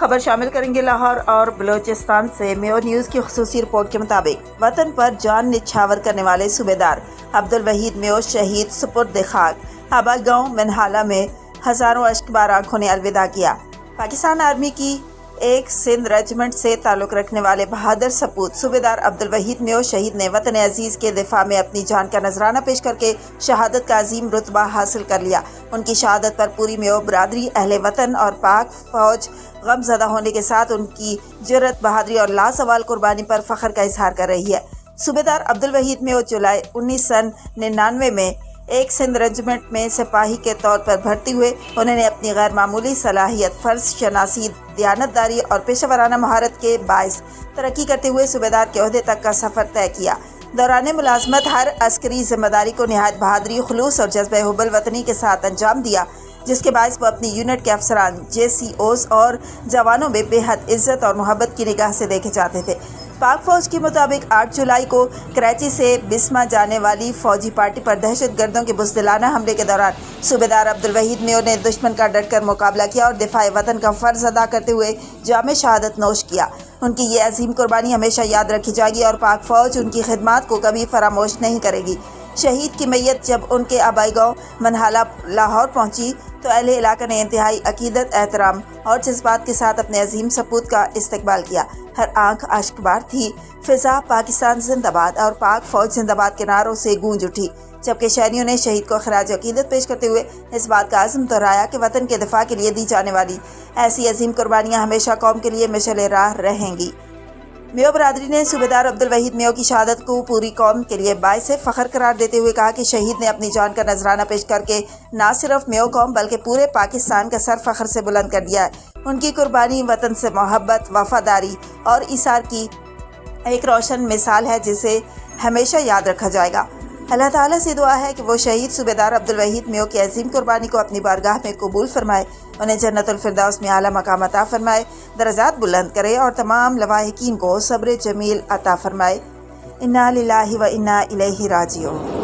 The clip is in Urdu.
خبر شامل کریں گے لاہور اور بلوچستان سے۔ میو نیوز کی خصوصی رپورٹ کے مطابق وطن پر جان نچھاور کرنے والے صوبیدار عبدالوحید میو شہید سپرد خاک آبائی گاؤں منہالہ میں ہزاروں اشک بار آنکھوں نے الوداع کیا۔ پاکستان آرمی کی ایک سندھ ریجمنٹ سے تعلق رکھنے والے بہادر سپوت صوبیدار عبدالوحید میو شہید نے وطن عزیز کے دفاع میں اپنی جان کا نذرانہ پیش کر کے شہادت کا عظیم رتبہ حاصل کر لیا۔ ان کی شہادت پر پوری میو برادری، اہل وطن اور پاک فوج غم زدہ ہونے کے ساتھ ان کی جرأت، بہادری اور لازوال قربانی پر فخر کا اظہار کر رہی ہے۔ صوبیدار عبدالوحید میو جولائی 1999 میں ایک سندھ ریجمنٹ میں سپاہی کے طور پر بھرتی ہوئے۔ انہوں نے اپنی غیر معمولی صلاحیت، فرض شناسی، دیانتداری اور پیشہ ورانہ مہارت کے باعث ترقی کرتے ہوئے صوبیدار کے عہدے تک کا سفر طے کیا۔ دوران ملازمت ہر عسکری ذمہ داری کو نہایت بہادری، خلوص اور جذبہ حب الوطنی کے ساتھ انجام دیا، جس کے باعث وہ اپنی یونٹ کے افسران، JCOs اور جوانوں میں بے حد عزت اور محبت کی نگاہ سے دیکھے جاتے تھے۔ پاک فوج کے مطابق 8 جولائی کو کراچی سے بسما جانے والی فوجی پارٹی پر دہشت گردوں کے بزدلانہ حملے کے دوران صوبیدار عبدالوحید میو نے دشمن کا ڈٹ کر مقابلہ کیا اور دفاع وطن کا فرض ادا کرتے ہوئے جام شہادت نوش کیا۔ ان کی یہ عظیم قربانی ہمیشہ یاد رکھی جائے گی اور پاک فوج ان کی خدمات کو کبھی فراموش نہیں کرے گی۔ شہید کی میت جب ان کے آبائی گاؤں منہالہ لاہور پہنچی تو اہل علاقہ نے انتہائی عقیدت، احترام اور جذبات کے ساتھ اپنے عظیم سپوت کا استقبال کیا۔ ہر آنکھ اشک بار تھی، فضا پاکستان زندہ باد اور پاک فوج زندہ باد کے نعروں سے گونج اٹھی، جبکہ شہریوں نے شہید کو خراج عقیدت پیش کرتے ہوئے اس بات کا عزم دہرایا کہ وطن کے دفاع کے لیے دی جانے والی ایسی عظیم قربانیاں ہمیشہ قوم کے لیے مشعل راہ رہیں گی۔ میو برادری نے صوبیدار عبدالوحید میو کی شہادت کو پوری قوم کے لیے باعث فخر قرار دیتے ہوئے کہا کہ شہید نے اپنی جان کا نذرانہ پیش کر کے نہ صرف میو قوم بلکہ پورے پاکستان کا سر فخر سے بلند کر دیا ہے۔ ان کی قربانی وطن سے محبت، وفاداری اور ایثار کی ایک روشن مثال ہے جسے ہمیشہ یاد رکھا جائے گا۔ اللہ تعالیٰ سے دعا ہے کہ وہ شہید صوبیدار عبدالوحید میو کی عظیم قربانی کو اپنی بارگاہ میں قبول فرمائے، انہیں جنت الفردوس میں اعلیٰ مقام عطا فرمائے، درجات بلند کرے اور تمام لواحقین کو صبر جمیل عطا فرمائے۔ انا للہ و انا الیہ راجعون۔